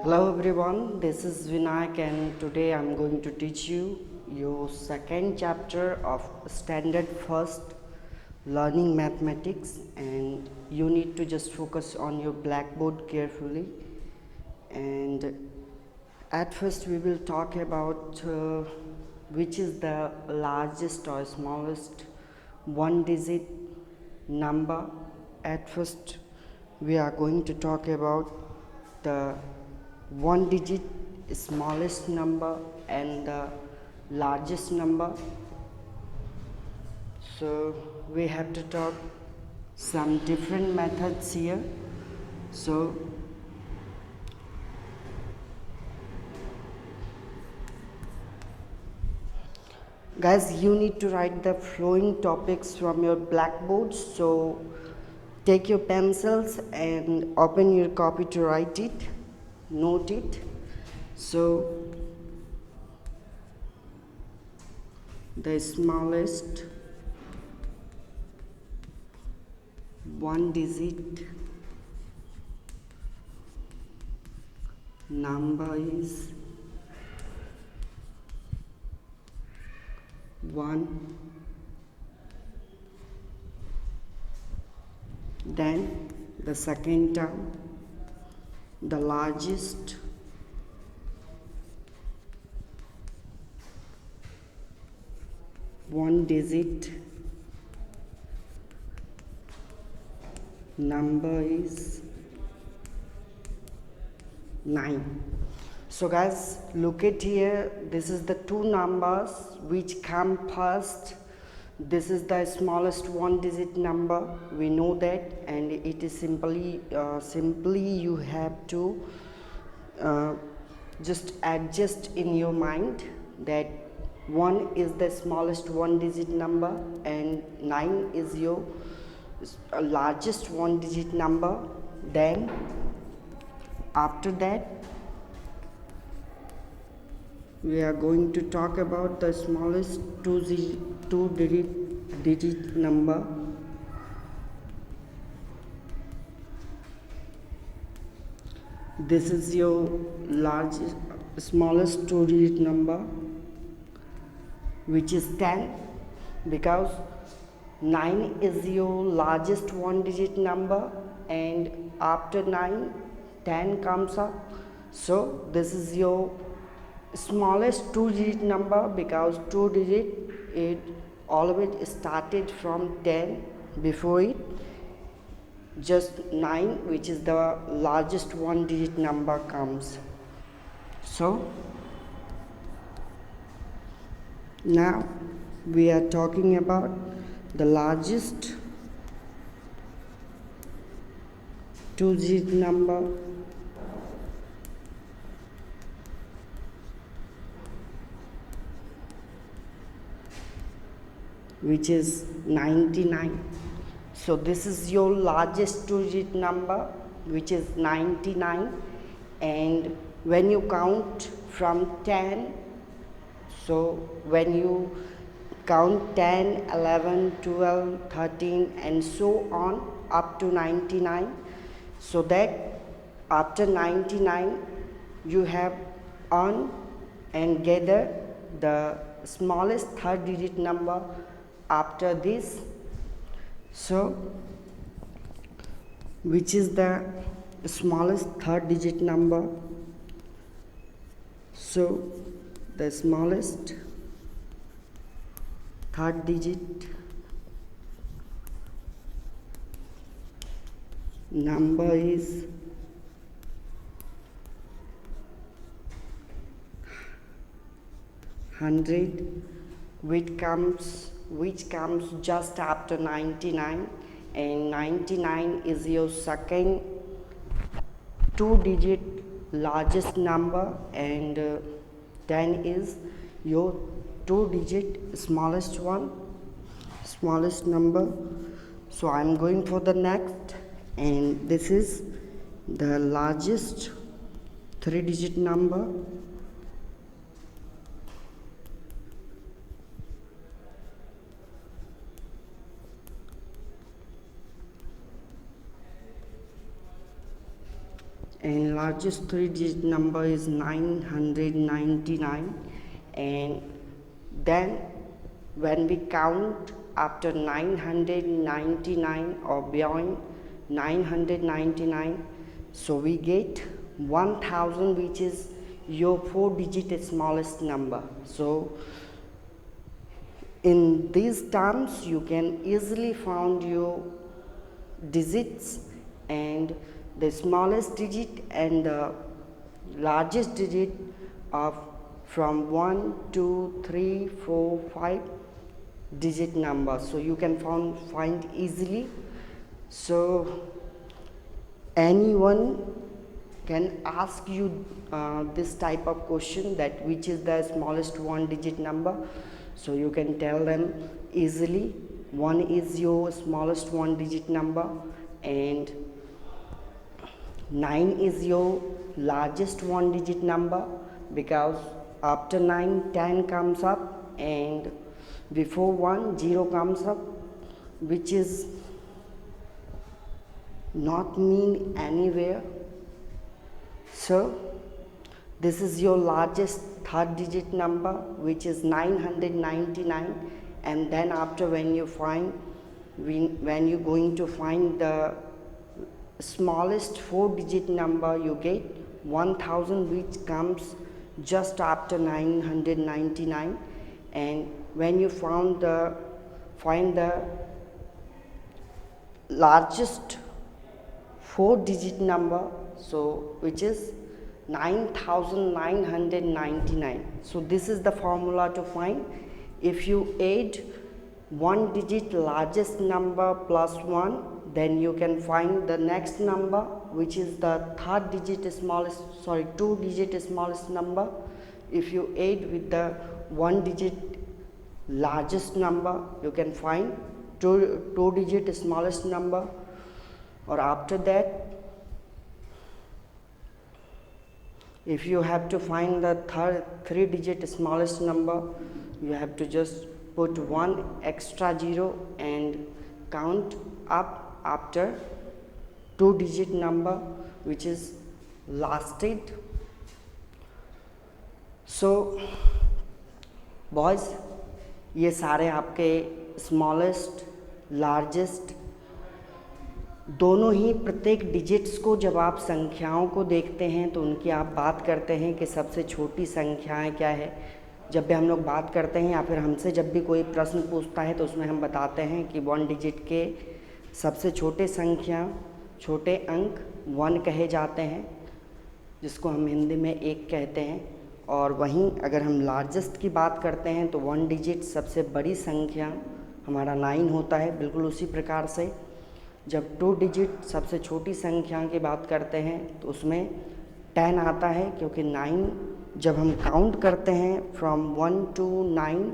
Hello everyone, this is Vinayak and today I'm going to teach you your second chapter of standard first learning mathematics, and you need to just focus on your blackboard carefully. And at first we will talk about which is the largest or smallest one digit number. At first we are going to talk about the one digit smallest number and the largest number. So we have to talk some different methods here. So guys, you need to write the flowing topics from your blackboard. So take your pencils and open your copy to write it, note it. So the smallest one digit number is 1. Then the second term, the largest one digit number is 9. So guys, look at here, this is the two numbers which come first. This is the smallest one digit number, we know that, and it is simply you have to just adjust in your mind that 1 is the smallest one digit number and 9 is your largest one digit number. Then after that we are going to talk about the smallest two digit number. This is your smallest two digit number, which is 10, because 9 is your largest one digit number and after 9 10 comes up. So this is your smallest two digit number, because two digit it always started from 10 before it, just 9 which is the largest one digit number comes. So now we are talking about the largest two digit number, which is 99. So this is your largest two digit number, which is 99, and when you count from 10, so when you count 10, 11, 12, 13 and so on up to 99, so that after 99 you have on and gather the smallest third digit number after this. So which is the smallest third digit number? So the smallest third digit number is 100, which comes just after 99, and 99 is your second two digit largest number, and 10 is your two digit smallest number. So I'm going for the next, and this is the largest three digit number, and largest 3-digit number is 999. And then when we count after 999 or beyond 999, so we get 1000, which is your 4-digit smallest number. So in these terms you can easily find your digits, and the smallest digit and the largest digit of from 1, 2, 3, 4, 5 digit number, so you can find easily. So anyone can ask you this type of question, that which is the smallest 1-digit number, so you can tell them easily 1 is your smallest 1-digit number and 9 is your largest 1-digit number, because after 9 10 comes up and before 1 0 comes up, which is not mean anywhere. So this is your largest 3rd-digit number, which is 999, and then after when you're going to find the smallest 4-digit number, you get 1000, which comes just after 999. And when you find the largest 4-digit number, so which is 9999. So this is the formula to find. If you add 1-digit largest number plus 1, then you can find the next number, which is the 2-digit smallest number. If you add with the 1-digit largest number, you can find 2-digit smallest number. Or after that, if you have to find the 3-digit smallest number, you have to just put 1 extra 0 and count up after 2-digit number, which is lasted. So boys, ये सारे आपके smallest largest दोनों ही प्रत्येक digits को, जब आप संख्याओं को देखते हैं तो उनकी आप बात करते हैं कि सबसे छोटी संख्याएं क्या है। जब भी हम लोग बात करते हैं या फिर हमसे जब भी कोई प्रश्न पूछता है तो उसमें हम बताते हैं कि 1 डिजिट के सबसे छोटे संख्या, छोटे अंक 1 कहे जाते हैं, जिसको हम हिंदी में 1 कहते हैं। और वहीं अगर हम लार्जेस्ट की बात करते हैं तो 1 डिजिट सबसे बड़ी संख्या हमारा 9 होता है। बिल्कुल उसी प्रकार से जब 2 डिजिट सबसे छोटी संख्या की बात करते हैं तो उसमें 10 आता है, क्योंकि 9 जब हम काउंट करते हैं from 1 to 9,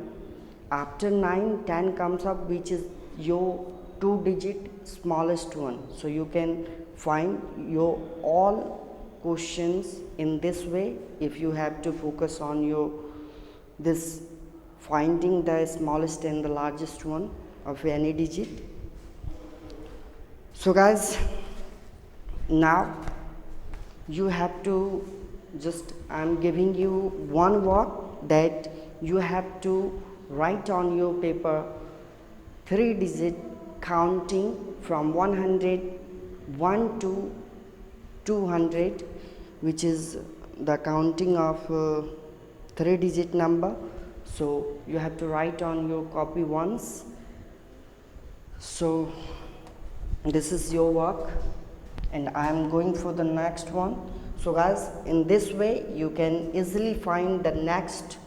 after 9 10 comes up, which is your 2-digit smallest one. So you can find your all questions in this way if you have to focus on your this finding the smallest and the largest one of any digit. So guys, now you have to just, I'm giving you one work that you have to write on your paper 3-digit counting from 101 to 200, which is the counting of 3-digit number. So you have to write on your copy once. So this is your work and I am going for the next one. So guys, in this way you can easily find the next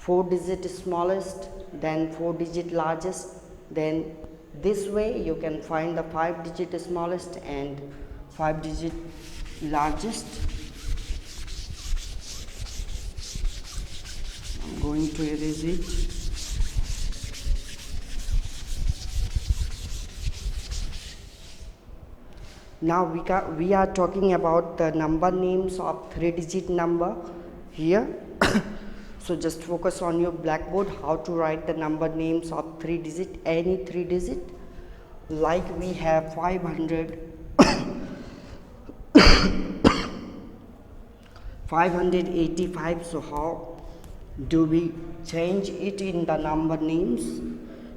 4-digit smallest, then 4-digit largest, then this way you can find the 5-digit smallest and 5-digit largest. I'm going to erase it. Now we are talking about the number names of 3-digit number here. So just focus on your blackboard how to write the number names of 3-digit, any 3-digit. Like we have 500 585. So how do we change it in the number names?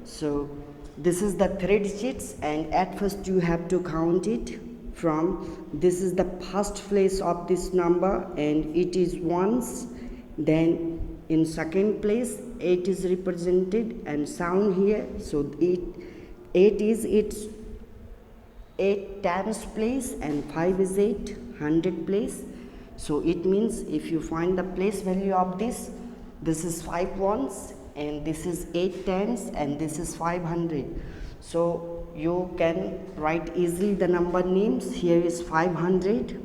So this is the 3 digits, and at first you have to count it from, this is the first place of this number and it is ones. Then in second place 8 is represented and sound here. So 8 is its 8 tens place and 5 is 8 hundred place. So it means if you find the place value of this is 5 ones and this is 8 tens and this is 500. So you can write easily the number names. Here is 500.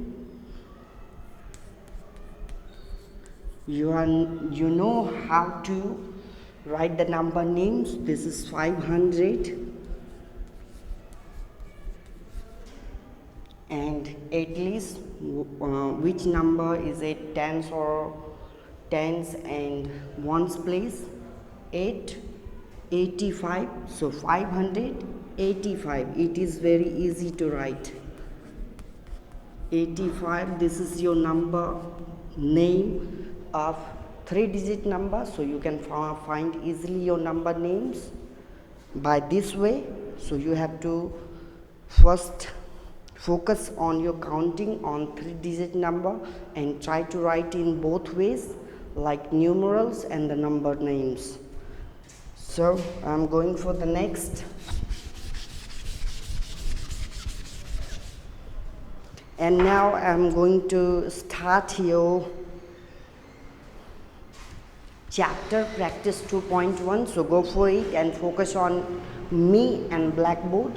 You know how to write the number names. This is 500. And at least which number is it, tens or tens and ones place? 8, 85. So 585. It is very easy to write. 85. This is your number name of 3-digit number. So you can find easily your number names by this way. So you have to first focus on your counting on 3-digit number and try to write in both ways, like numerals and the number names. So I'm going for the next. And now I'm going to start your chapter practice 2.1. So go for it and focus on me and blackboard.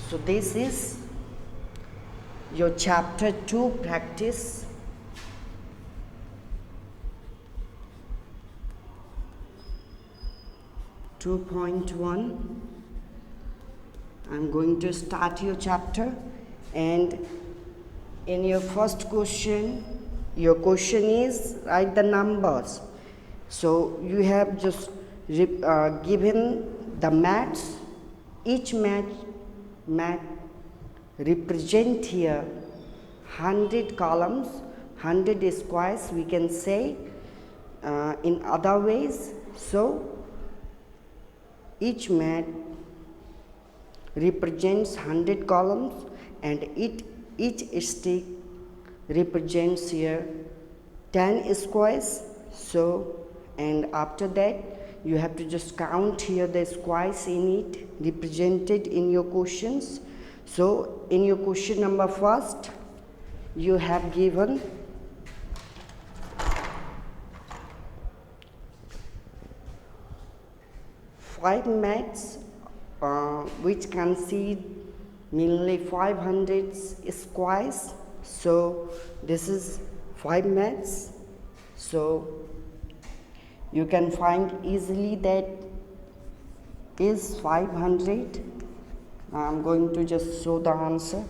So this is your chapter 2 practice. I'm going to start your chapter, and in your first question, your question is write the numbers. So you have just given the mats. Each mat represent here 100 columns, 100 squares, we can say in other ways. So each mat represents 100 columns and each stick represents here 10 squares. So and after that you have to just count here the squares in it represented in your questions. So in your question number first, you have given 5 mats which consist mainly 500 squares. So this is 5 mats. So you can find easily that is 500. I'm going to just show the answer.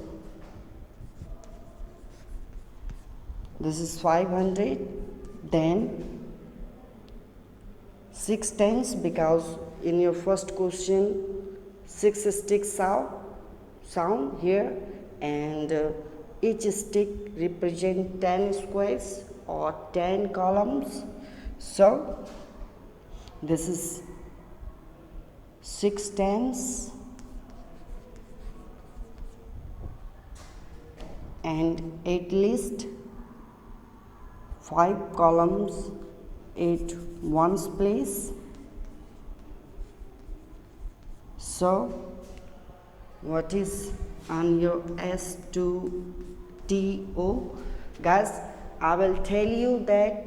This is 500. Then 6 tens, because in your first question 6 sticks sound here, and each stick represents 10 squares or 10 columns. So this is 6 tens and at least 5 columns at one's place. So what is on your S2TO? Guys, I will tell you that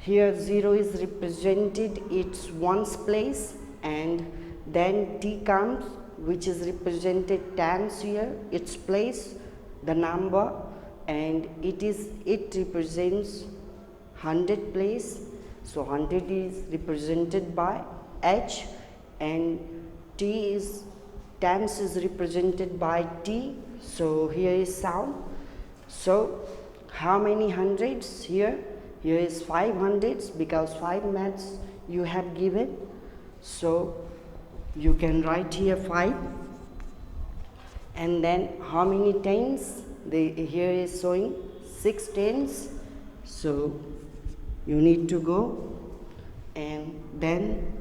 here 0 is represented its one's place, and then T comes, which is represented tens here, its place, the number, and it represents 100 place. So 100 is represented by H, and tens is represented by T. So here is sound. So how many hundreds here? Here is 5 hundreds, because 5 mats you have given. So you can write here 5. And then how many tens? Here is showing 6 tens, so you need to go, and then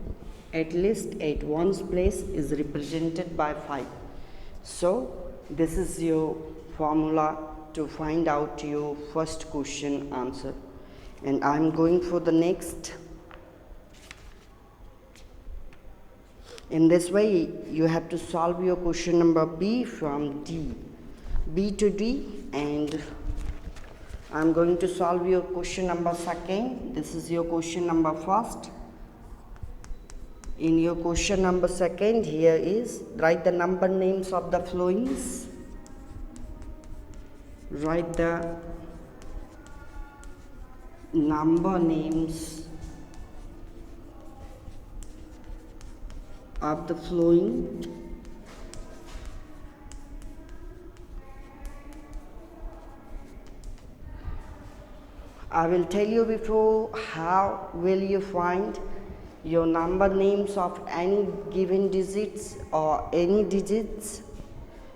at least at ones place is represented by 5. So this is your formula to find out your first question answer, and I am going for the next. In this way you have to solve your question number B from B to D, and I am going to solve your question number second. This is your question number first. In your question number second, here is write the number names of the flowings. Write the number names of the flowing. I will tell you before how will you find your number names of any given digits or any digits.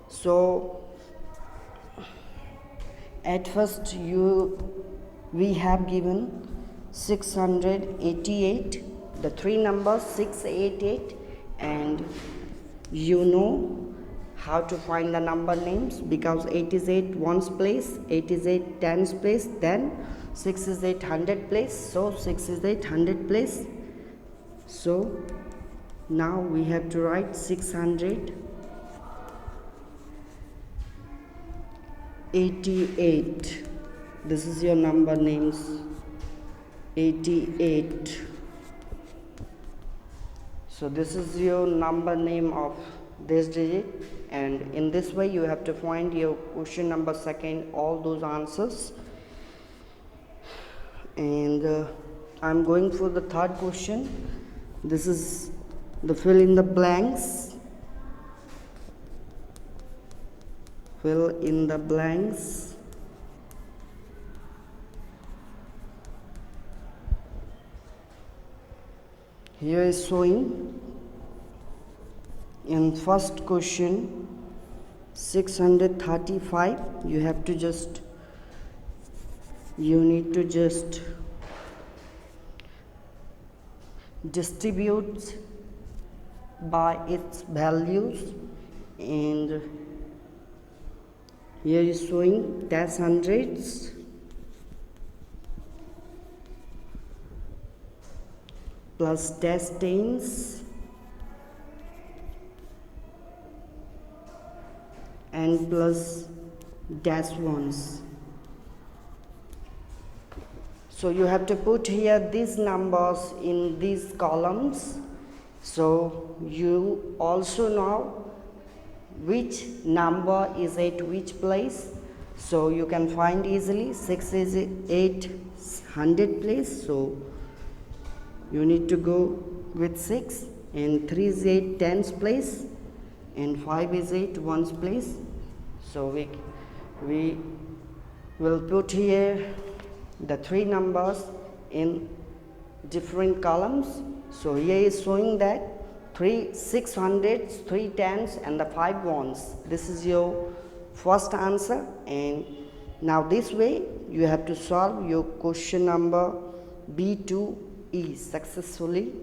So at first we have given 688, the three numbers 688, and you know how to find the number names because 8 is 8 ones place, 8 is 8 tens place, then 6 is 8 hundred place, so 6 is 8 hundred place. So now we have to write 688. This is your number names, 88. So this is your number name of this digit, and in this way you have to find your question number second all those answers. And I'm going for the third question. This is the fill in the blanks. Fill in the blanks. Here is showing in first question 635. You need to just distribute by its values, and here is showing dash hundreds plus dash tens and plus dash ones. So you have to put here these numbers in these columns, so you also know which number is at which place, so you can find easily. 6 is 8 hundred place, so you need to go with 6, and 3 is 8 tens place, and 5 is 8 ones place. So we will put here the three numbers in different columns. So here is showing that 3 600s, 3 tens, and the 5 ones. This is your first answer, and now this way you have to solve your question number B to E successfully.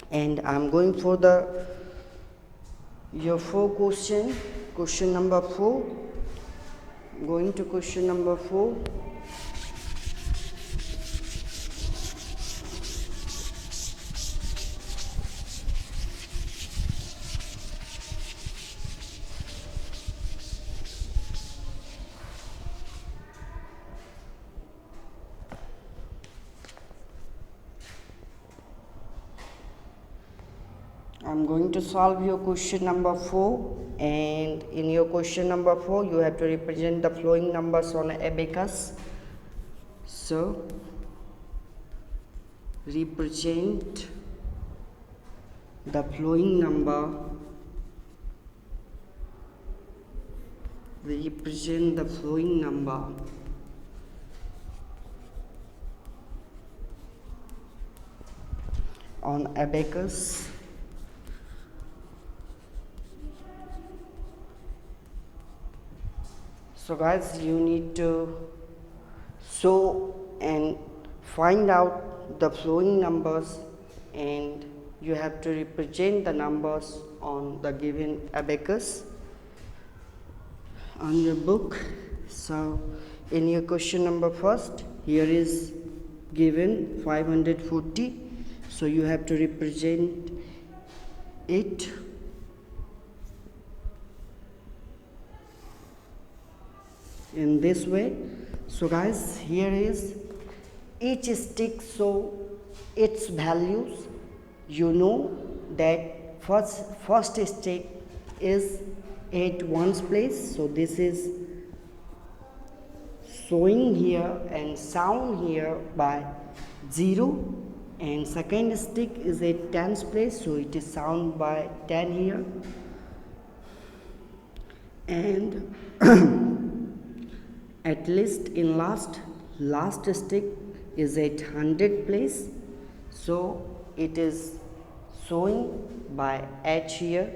And I'm going for your 4 question. Question number 4. Going to question number 4. I'm going to solve your question number 4, and in your question number 4 you have to represent the flowing numbers on Abacus. So represent the flowing number, on Abacus. So guys, you need to So, and find out the flowing numbers, and you have to represent the numbers on the given abacus on your book. So in your question number first, here is given 540, so you have to represent it in this way. So guys, here is each stick show its values. You know that first stick is at ones place, so this is showing here and sound here by 0, and second stick is at tens place, so it is sound by 10 here, and at least in last stick is at 100 place, so it is showing by h here,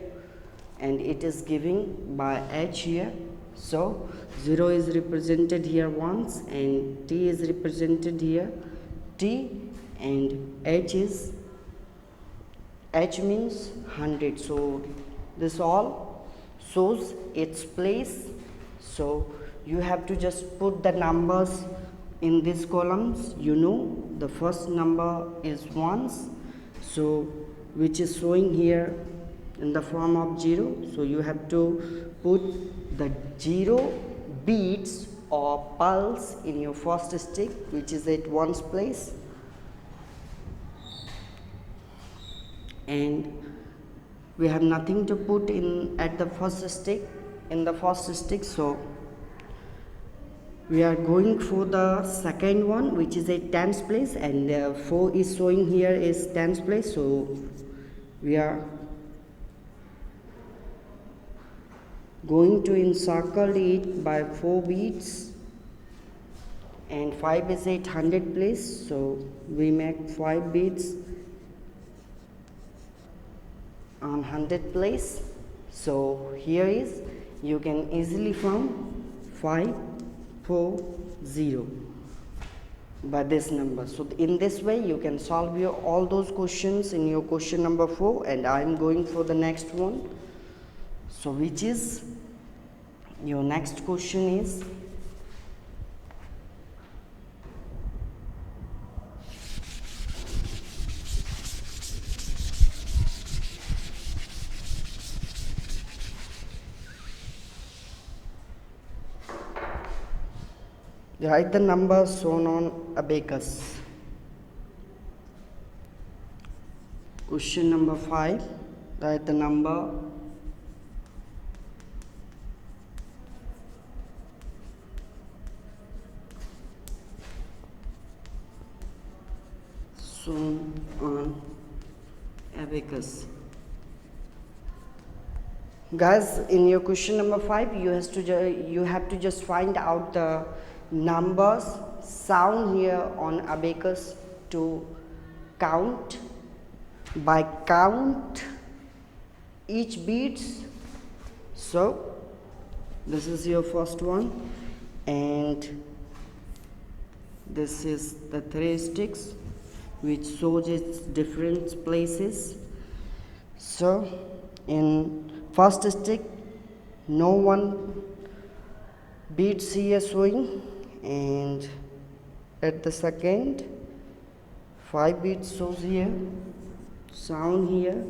and it is giving by h here. So 0 is represented here once, and t is represented here t, and h means 100. So this all shows its place. So you have to just put the numbers in these columns. You know the first number is ones, so which is showing here in the form of 0. So you have to put the 0 beats or pulse in your first stick, which is at ones place, and we have nothing to put in at the first stick so we are going for the second one, which is at tens place, and 4 is showing here is tens place, so we are going to encircle it by 4 beats, and 5 is at 100 place, so we make 5 beats on 100 place. So here is, you can easily find 540 by this number. So in this way you can solve all those questions in your question number 4, and I am going for the next one. So which is your next question is write the numbers shown on abacus. Question number 5, write the number shown on abacus. Guys, in your question number 5, you have to just find out the numbers sound here on abacus to count each beats. So this is your first one, and this is the 3 sticks which shows its different places. So in first stick no one beats here showing, and at the second 5 beats shows here, sound here,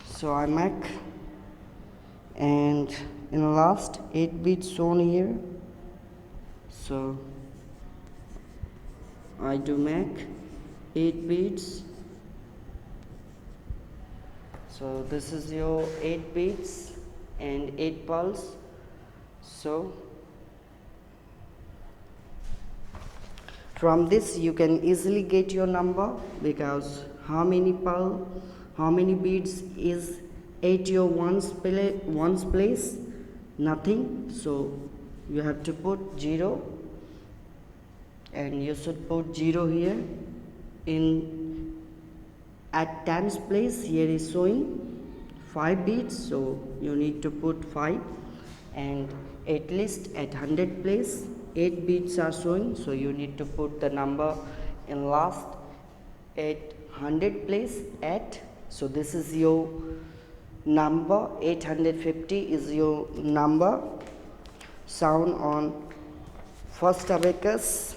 so I make, and in the last 8 beats shown here, so I do make 8 beats. So this is your 8 beats and 8 pulse. So from this you can easily get your number, because how many beats is at your ones place? Nothing. So you have to put 0, and you should put 0 here. In at tens place, here is showing 5 bits, so you need to put 5, and at least at 100 place 8 bits are showing, so you need to put the number in last at 100 place at, so this is your number. 850 is your number sound on first abacus.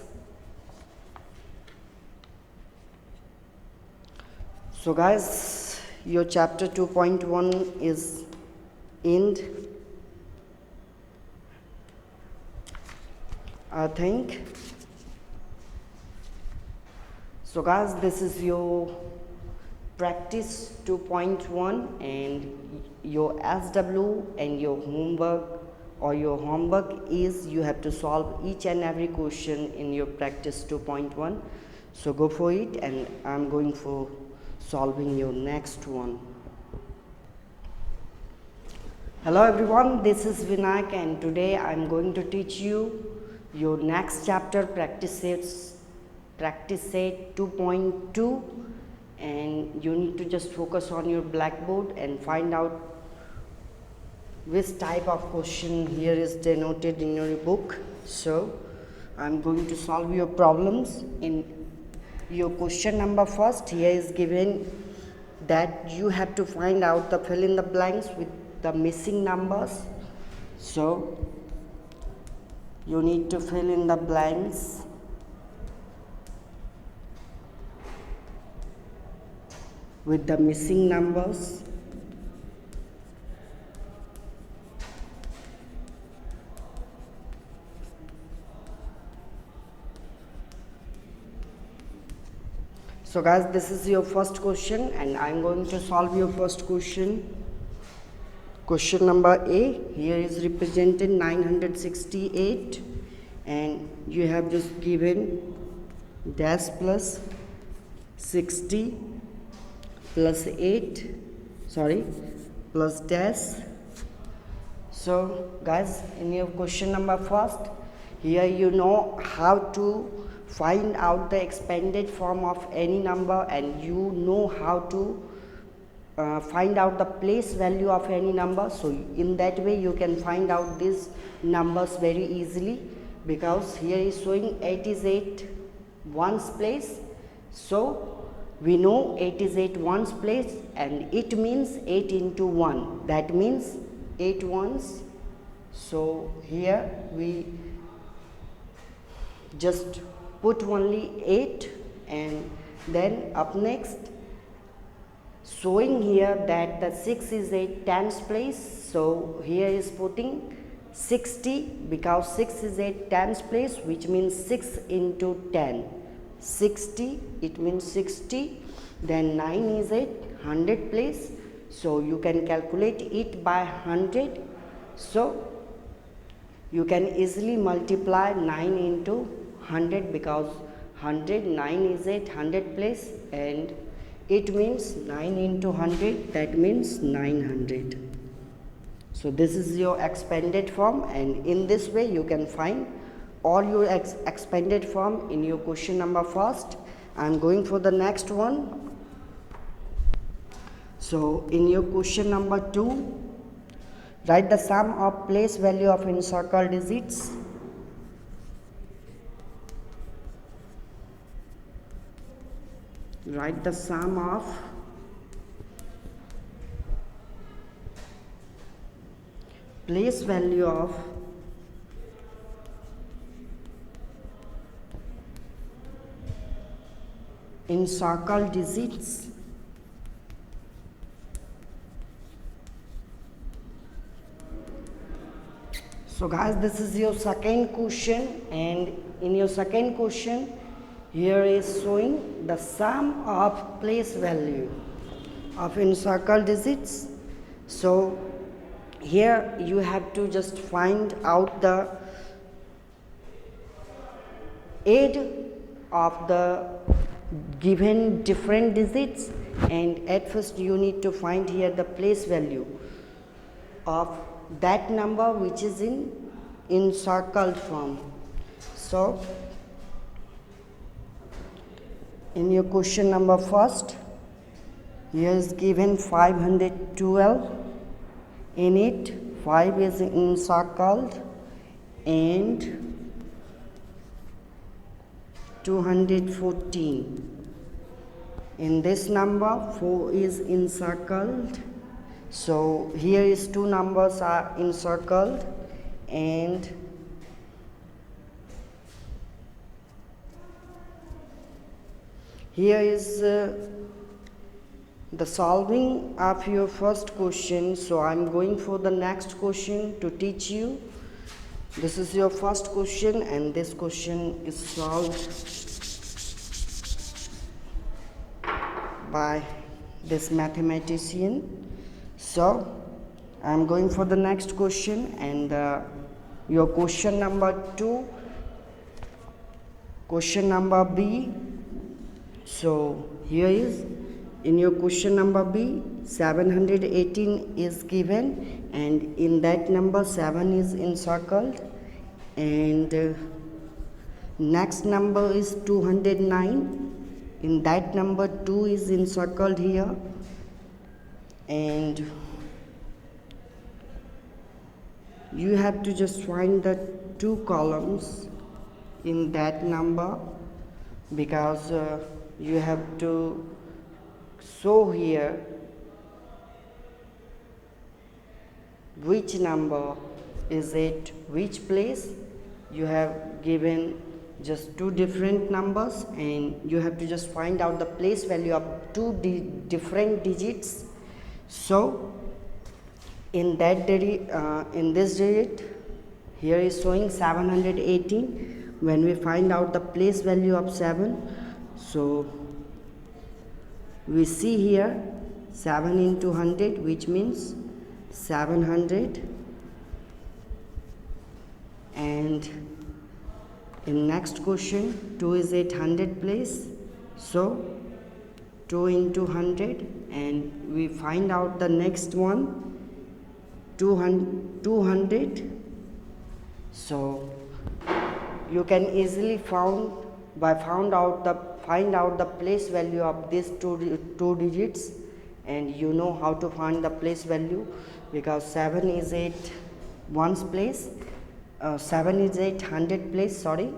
So guys, your chapter 2.1 is end, I think. So guys, this is your practice 2.1, and your SW and your homework is you have to solve each and every question in your practice 2.1. So go for it, and I'm going for solving your next one. Hello everyone, this is Vinayak, and today I'm going to teach you your next chapter, practice set 2.2, and you need to just focus on your blackboard and find out which type of question here is denoted in your book. So I'm going to solve your problems. In your question number first, here is given that you have to find out the fill in the blanks with the missing numbers. So you need to fill in the blanks with the missing numbers. So guys, this is your first question, and I'm going to solve your first question. Question number A, here is represented 968, and you have just given dash plus 60 plus 8, plus dash. So guys, in your question number first, here you know how to find out the expanded form of any number, and you know how to find out the place value of any number. So in that way you can find out these numbers very easily, because here is showing 8 is 8 ones place. So we know 8 is 8 ones place, and it means 8 into 1, that means 8 ones. So here we just put only 8, and then up next showing here that the 6 is 8 tens place, so here is putting 60, because 6 is 8 tens place, which means 6 into 10, 60, it means 60. Then 9 is 8 100 place, so you can calculate it by 100. So you can easily multiply 9 into 100, because 100, 9 is 8 100 place, and it means 9 into 100, that means 900. So this is your expanded form, and in this way you can find all your expanded form in your question number first. I am going for the next one. So in your question number 2, write the sum of place value of encircled digits. Write the sum of place value of encircled digits. So guys, this is your second question, and in your second question here is showing the sum of place value of encircled digits. So here you have to just find out the add of the given different digits, and at first you need to find here the place value of that number which is in encircled form. So in your question number first, Here is given 512. In it 5 is encircled and 214. In this number 4 is encircled, so here is two numbers are encircled, and here is the solving of your first question. So I'm going for the next question to teach you. This is your first question, and this question is solved by this mathematician. So I'm going for the next question, and your question number 2, question number B. So here is in your question number B, 718 is given, and in that number 7 is encircled, and next number is 209. In that number 2 is encircled here, and you have to just find the two columns in that number, because you have to show here which number is at which place. You have given just two different numbers, and you have to just find out the place value of two different digits. So in that in this digit here is showing 718. When we find out the place value of 7, so we see here 7 into 100, which means 700, and in next question 2 is at 100 place, so 2 into 100, and we find out the next one 200. So you can easily find out the place value of these two digits, and you know how to find the place value, because 7 is at 1's place, 7 is at 100 place, sorry.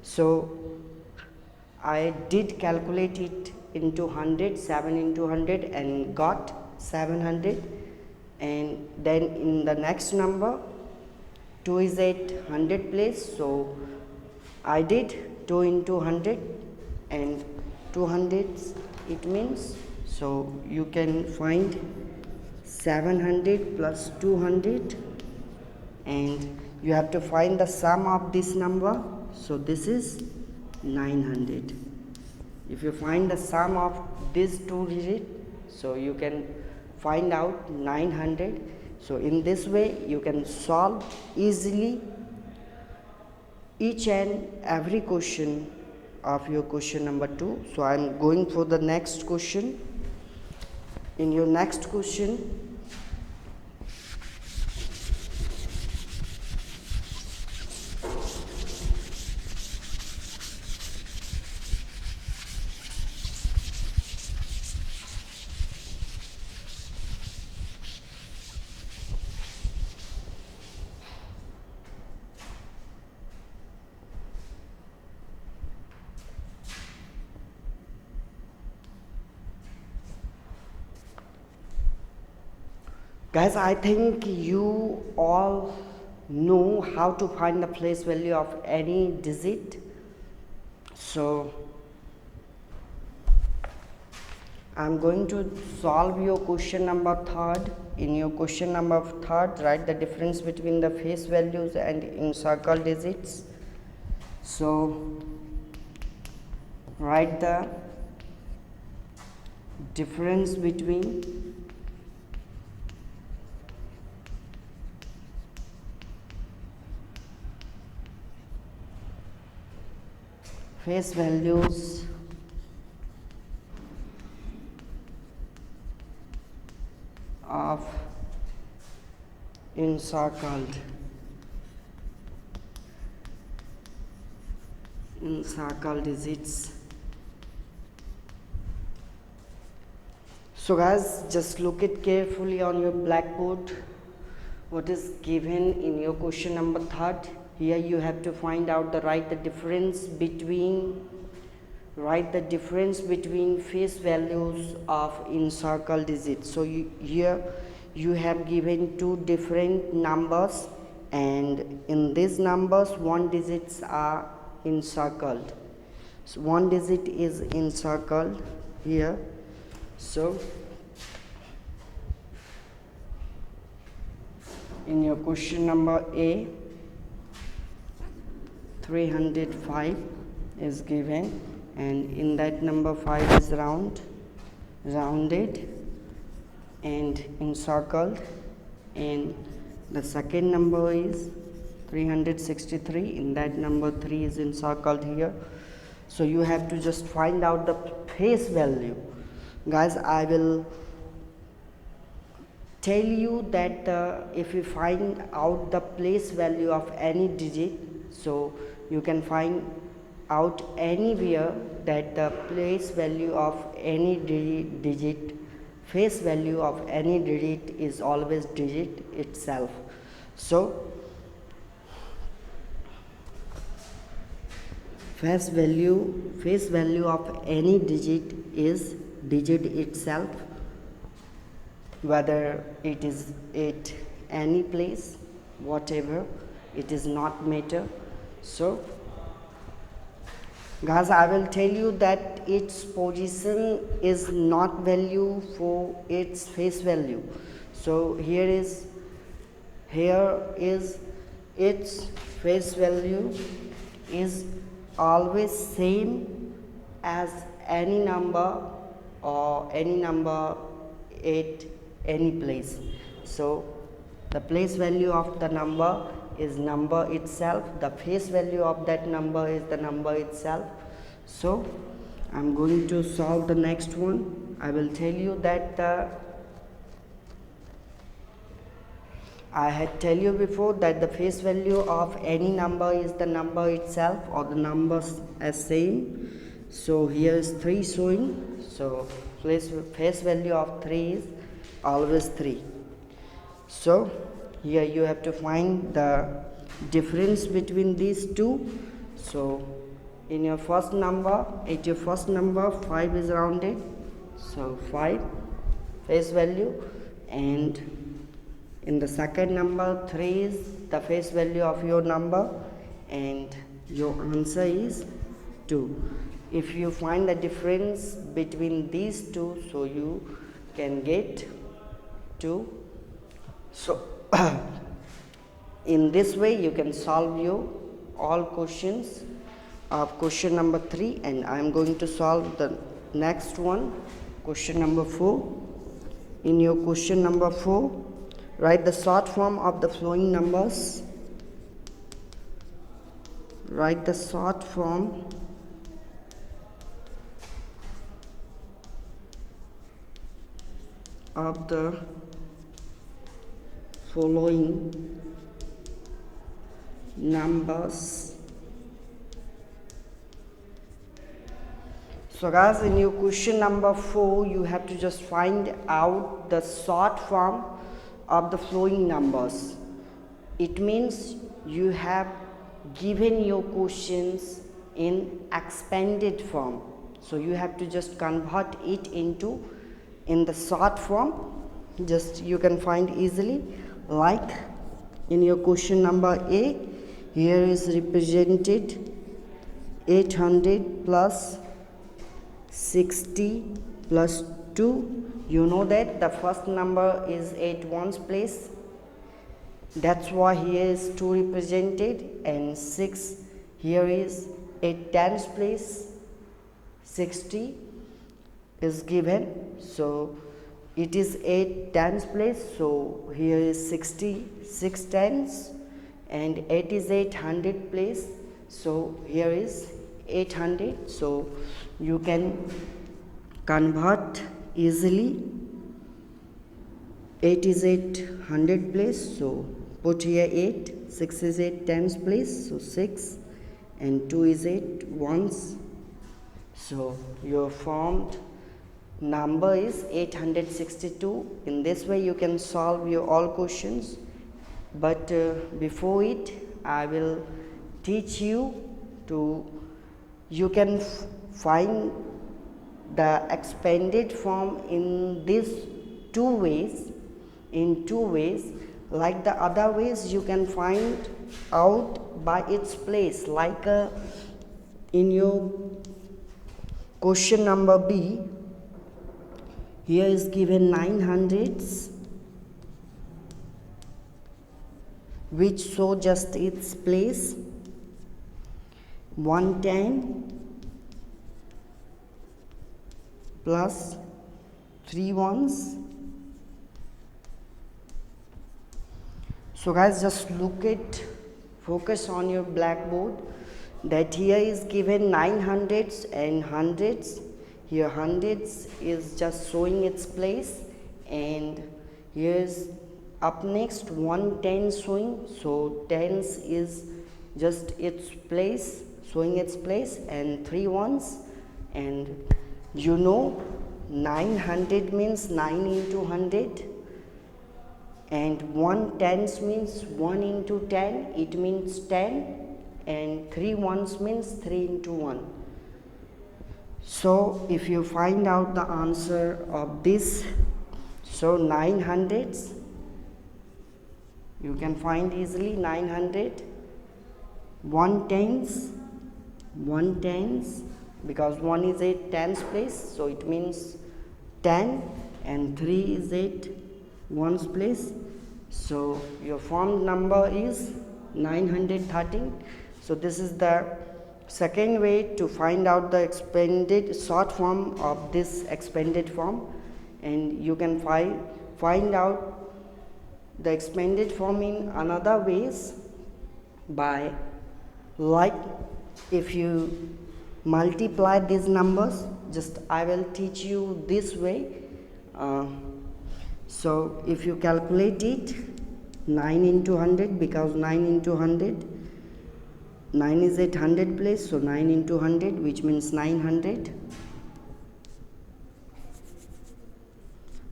So I did calculate it into 100, 7 into 100, and got 700. And then in the next number 2 is at 100 place, so I did 2 into 100 and 200 it means, so you can find 700 plus 200, and you have to find the sum of this number, so this is 900. If you find the sum of these two digits, so you can find out 900. So in this way you can solve easily each and every question of your question number 2. So I am going for the next question. In your next question, guys, I think you all know how to find the place value of any digit. So I'm going to solve your question number 3rd. In your question number 3rd, write the difference between the face values and encircled digits. So write the difference between face values of encircled digits. So guys, just look it carefully on your blackboard what is given in your question number 3rd. Here you have to find out the write the difference between face values of encircled digits. So here you have given two different numbers, and in these numbers one digits are encircled. So one digit is encircled here. So in your question number A, 305 is given, and in that number 5 is rounded and encircled, and the second number is 363. In that number 3 is encircled here. So you have to just find out the face value. Guys, I will tell you that if you find out the place value of any digit, so you can find out anywhere that the place value of any digit, face value of any digit is always digit itself. So face value of any digit is digit itself, whether it is at any place, whatever, it is not matter. So guys, I will tell you that its position is not value for its face value. So here is its face value is always same as any number or any number at any place. So the place value of the number is number itself, the face value of that number is the number itself. So I'm going to solve the next one. I will tell you that I had tell you before that the face value of any number is the number itself, or the numbers as same. So here is 3 showing, so face value of 3 is always 3. So here you have to find the difference between these two. So in your first number, 5 is rounded, so 5 face value, and in the second number 3 is the face value of your number, and your answer is 2. If you find the difference between these two, so you can get 2. So in this way you can solve your all questions of question number 3, and I am going to solve the next one, question number 4. In your question number 4, write the short form of the following numbers. Write the short form of the following numbers. So guys, in your question number 4, you have to just find out the short form of the following numbers. It means you have given your questions in expanded form, so you have to just convert it into in the short form. Just you can find easily, like in your question number A, here is represented 800 plus 60 plus 2. You know that the first number is at ones place, that's why here is 2 represented, and 6 here is at tens place, 60 is given, so it is 8 tens place, so here is 66 tens, and 8 is 800 place, so here is 800. So you can convert easily. 8 is 800 place, so put here 8, 6 is 8 tens place, so 6, and 2 is 8 ones. So you have formed number is 862. In this way you can solve your all questions, but before it I will teach you to you can find the expanded form in these two ways, like the other ways you can find out by its place, like in your question number B, here is given 9 hundredths which show just its place, 110 plus 3 ones. So guys, just focus on your blackboard, that here is given 9 hundredths and hundreds. Here hundreds is just showing its place, and here is up next 110 showing, so tens is just its place, showing its place, and 3 ones. And you know 900 means 9 into 100, and 1 tens means 1 into 10, it means 10, and 3 ones means 3 into 1. So if you find out the answer of this, so 9 hundredths, you can find easily 900, 1 tens, because 1 is a tens place, so it means 10, and 3 is 8 ones place, so your formed number is 913. So this is the second way to find out the expanded short form of this expanded form, and you can find out the expanded form in another ways by, like, if you multiply these numbers, just I will teach you this way. So if you calculate it, 9 into 100, because 9 into 100, 9 is at 100 place, so 9 into 100, which means 900.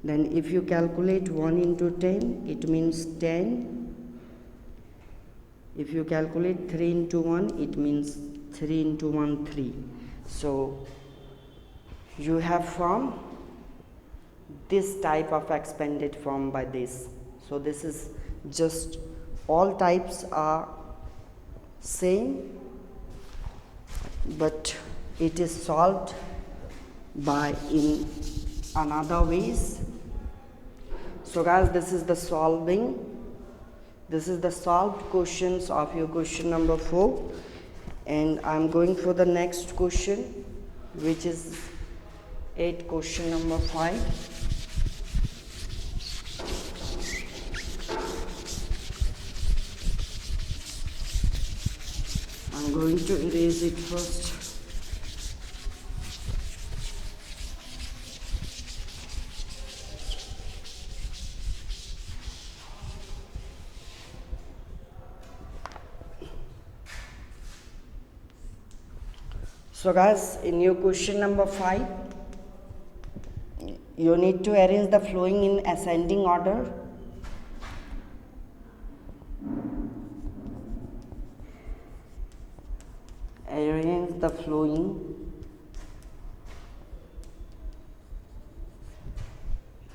Then if you calculate 1 into 10, it means 10. If you calculate 3 into 1, it means 3 into 1, 3. So you have formed this type of expanded form by this. So this is just, all types are same, but it is solved by in another ways. So guys, this is the solved questions of your question number 4, and I'm going for the next question, which is question number 5. I'm going to erase it first. So guys, in your question number 5, you need to arrange the flowing in ascending order. Arrange the flowing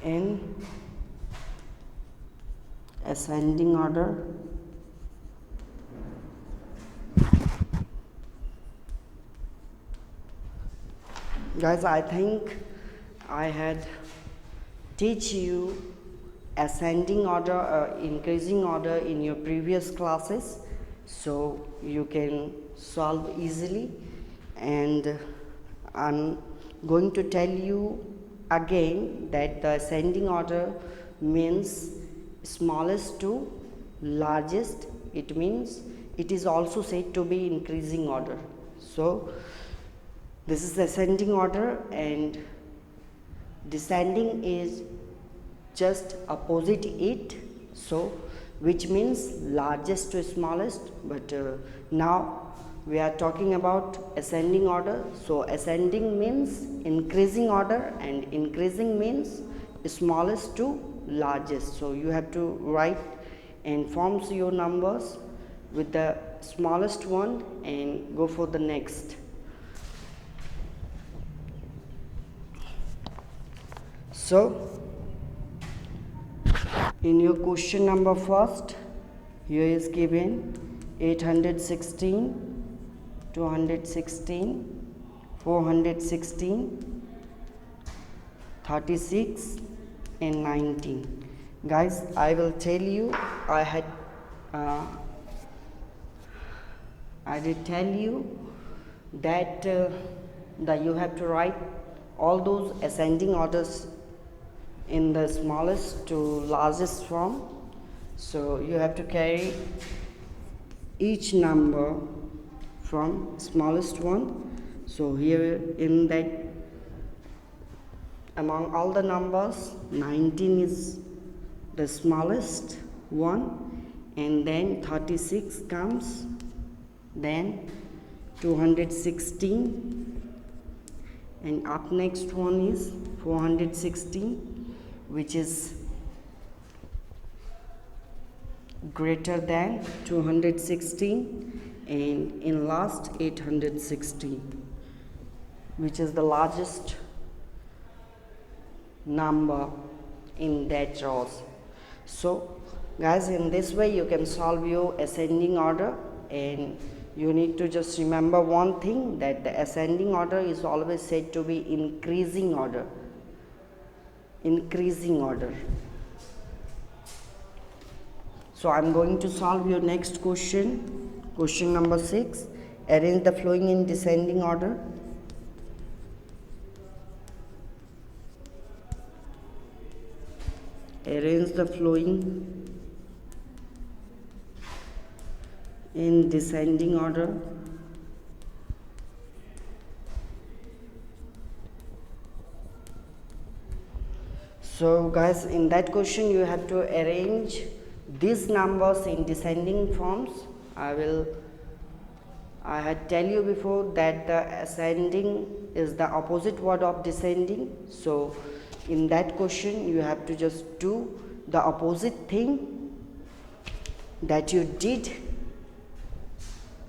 in ascending order. Guys, I think I had teach you ascending order, increasing order in your previous classes, so you can solve easily, and I'm going to tell you again that the ascending order means smallest to largest. It means it is also said to be increasing order. So this is ascending order, and descending is just opposite it, so which means largest to smallest. But now we are talking about ascending order. So ascending means increasing order, and increasing means smallest to largest. So you have to write and forms your numbers with the smallest one and go for the next. So in your question number first, here is given 816, 216, 416, 36 and 19. Guys, I will tell you, I did tell you that you have to write all those ascending orders in the smallest to largest form. So you have to carry each number from smallest one. So here in that, among all the numbers, 19 is the smallest one, and then 36 comes, then 216, and up next one is 416, which is greater than 216, and in last 816, which is the largest number in that rows. So guys, in this way you can solve your ascending order, and you need to just remember one thing, that the ascending order is always said to be increasing order. Increasing order. So I'm going to solve your next question. Question number 6. Arrange the following in descending order. Arrange the following in descending order. So guys, in that question you have to arrange these numbers in descending forms. I had tell you before that the ascending is the opposite word of descending. So in that question you have to just do the opposite thing that you did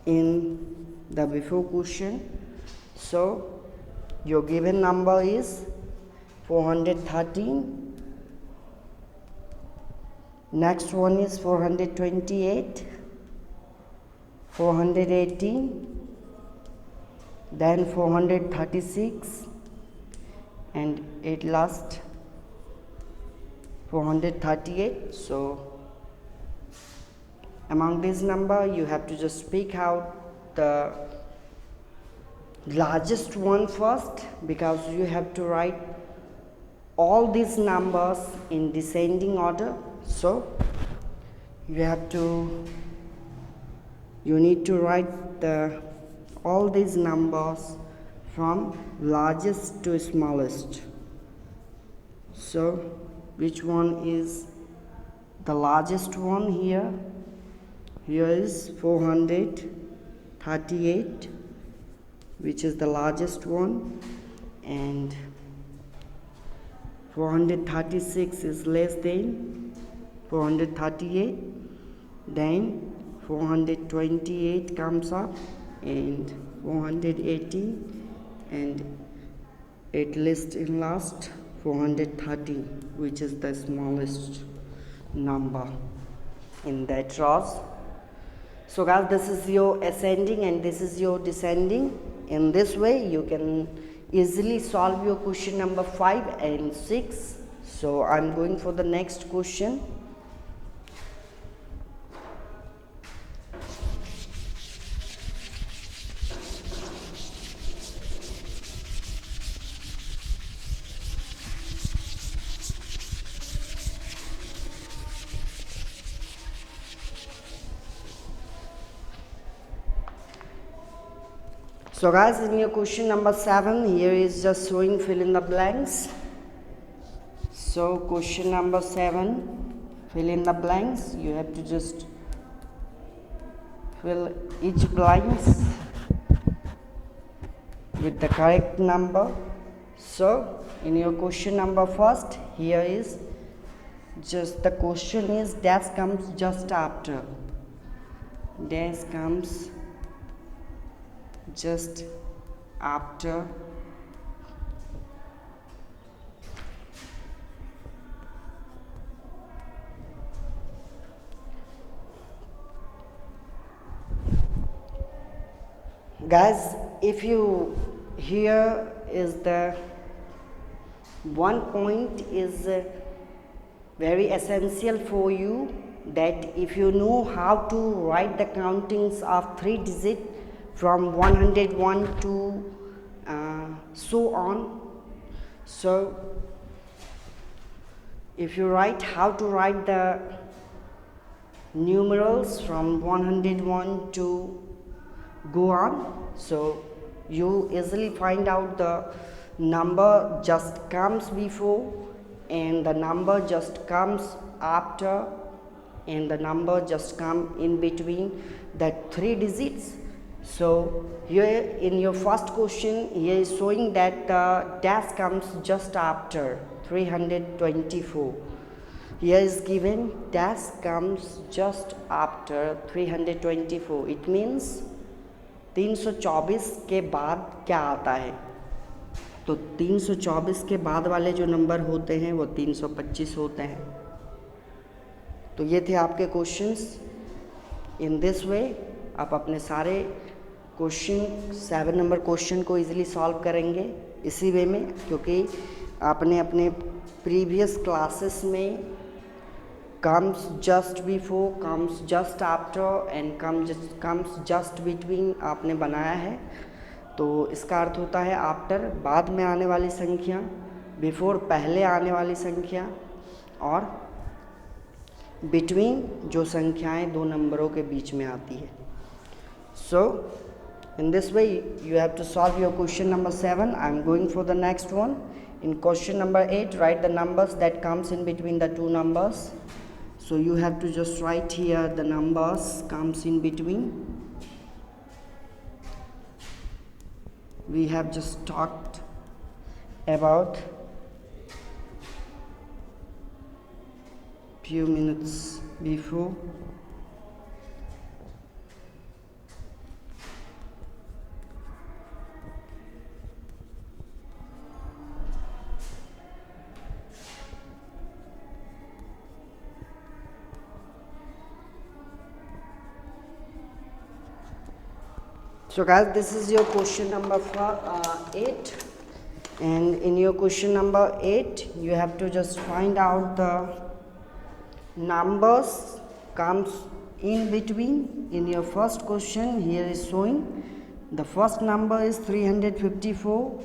in the before question. So your given number is 413. Next one is 428, 418, then 436, and at last 438. So among this number you have to just pick out the largest one first, because you have to write all these numbers in descending order. So you need to write all these numbers from largest to smallest. So which one is the largest one here? Here is 438, which is the largest one, and 436 is less than 438, then 428 comes up, and 418, and at least in last 430, which is the smallest number in that rows. So guys, this is your ascending and this is your descending. In this way you can easily solve your question number 5 and 6. So I'm going for the next question. So guys, in your question number 7, here is just showing fill in the blanks. So question number 7, fill in the blanks. You have to just fill each blanks with the correct number. So in your question number first, here is just the question is dash comes just after. Dash comes just after guys. If you here is the one point is very essential for you, that if you know how to write the countings of 3 digit from 101 to so on. So if you write how to write the numerals from 101 to go on, so you easily find out the number just comes before and the number just comes after and the number just come in between that 3 digits. So here in your first question, here is showing that the dash comes just after 324. Here is given dash comes just after 324. It means 324 के बाद क्या आता है, तो 324 के बाद वाले जो नंबर होते हैं वो 325 होते हैं. तो ये थे आपके क्वेश्चंस. इन दिस वे आप अपने सारे क्वेश्चन 7 नंबर क्वेश्चन को इजीली सॉल्व करेंगे इसी वे में, क्योंकि आपने अपने प्रीवियस क्लासेस में comes just before, comes just after and comes just between आपने बनाया है. तो इसका अर्थ होता है आफ्टर बाद में आने वाली संख्या, बिफोर पहले आने वाली संख्या, और बिटवीन जो संख्याएं दो नंबरों के बीच में आती है. सो in this way you have to solve your question number 7. I am going for the next one. In question number 8, write the numbers that comes in between the two numbers. So you have to just write here the numbers comes in between. We have just talked about few minutes before. So guys, this is your question number 8, and in your question number 8 you have to just find out the numbers comes in between. In your first question, here is showing the first number is 354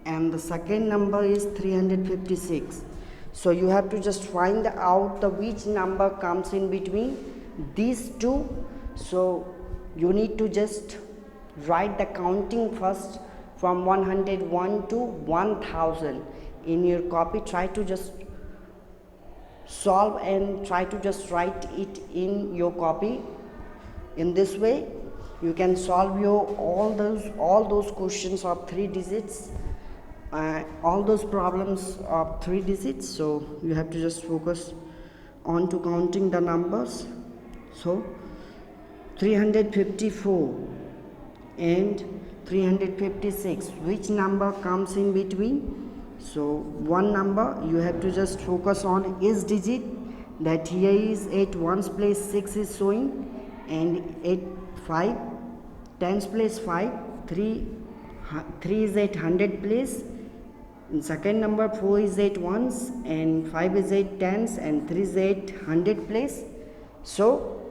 and the second number is 356. So you have to just find out the which number comes in between these two. So you need to just write the counting first from 101 to 1000 in your copy. Try to just solve and try to just write it in your copy. In this way you can solve your all those questions of 3 digits, all those problems of 3 digits. So you have to just focus on to counting the numbers. So 354 and 356, which number comes in between? So one number you have to just focus on is digit, that here is 8 ones place 6 is showing, and 8 5 tens place 5, 3 is 8 hundred place. In second number 4 is 8 ones and 5 is 8 tens and 3 is 8 hundred place. So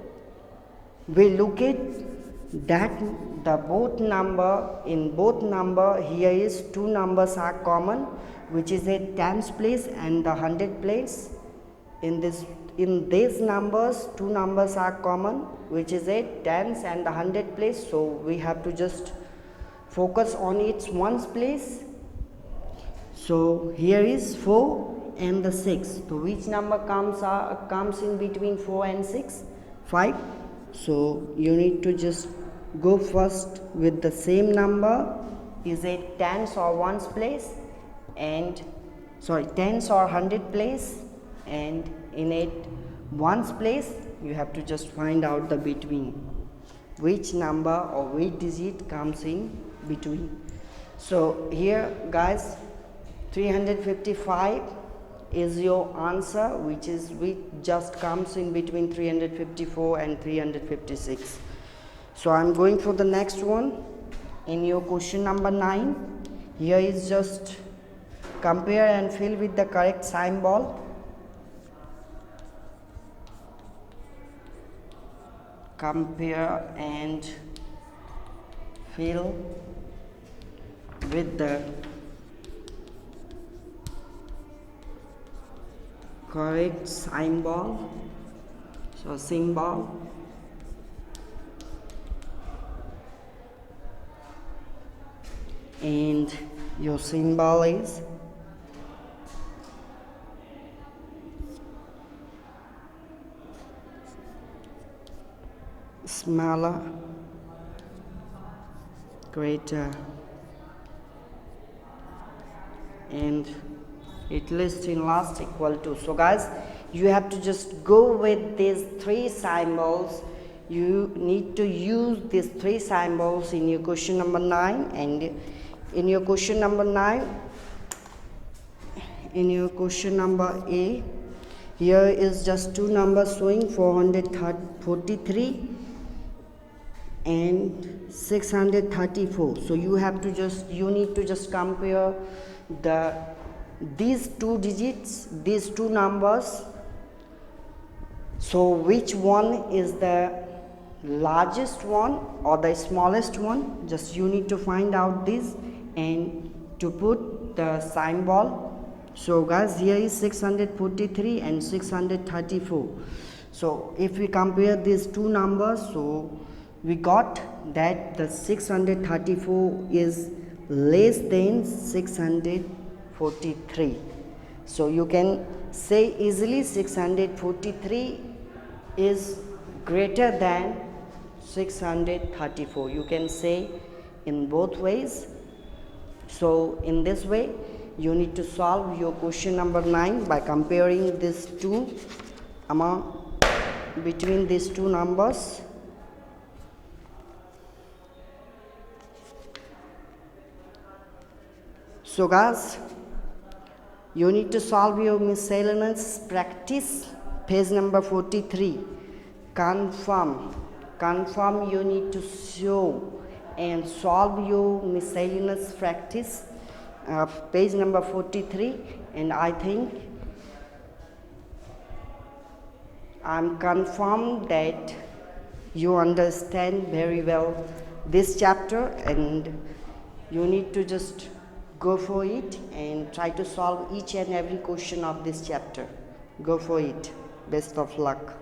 we look at that the both number, in both number here is two numbers are common, which is a tens place and the hundred place. In these numbers two numbers are common, which is a tens and the hundred place. So we have to just focus on its ones place. So here is 4 and the 6. So which number comes in between 4 and 6? 5. So you need to just go first with the same number is a tens or ones place, and tens or hundred place, and in a ones place you have to just find out the between, which number or which digit comes in between. So here guys, 355 is your answer, which just comes in between 354 and 356. So I'm going for the next one. In your question number 9, here is just compare and fill with the correct symbol. Compare and fill with the correct symbol, symbol. And your symbol is smaller, greater, and it lists in last equal to. So guys, you have to just go with these three symbols. You need to use these three symbols in your question number 9, and in your question number 9, in your question number A, here is just two numbers showing 443 and 634. So you need to just compare these two digits, these two numbers. So which one is the largest one or the smallest one? Just you need to find out this and to put the symbol. So guys, here is 643 and 634. So if we compare these two numbers, so we got that the 634 is less than 643. So you can say easily 643 is greater than 634. You can say in both ways. So in this way you need to solve your question number 9 by comparing these two between these two numbers. So guys, you need to solve your miscellaneous practice, page number 43. Confirm, you need to show and solve your miscellaneous practice, page number 43. And I think I'm confirmed that you understand very well this chapter, and you need to just go for it and try to solve each and every question of this chapter. Go for it. Best of luck.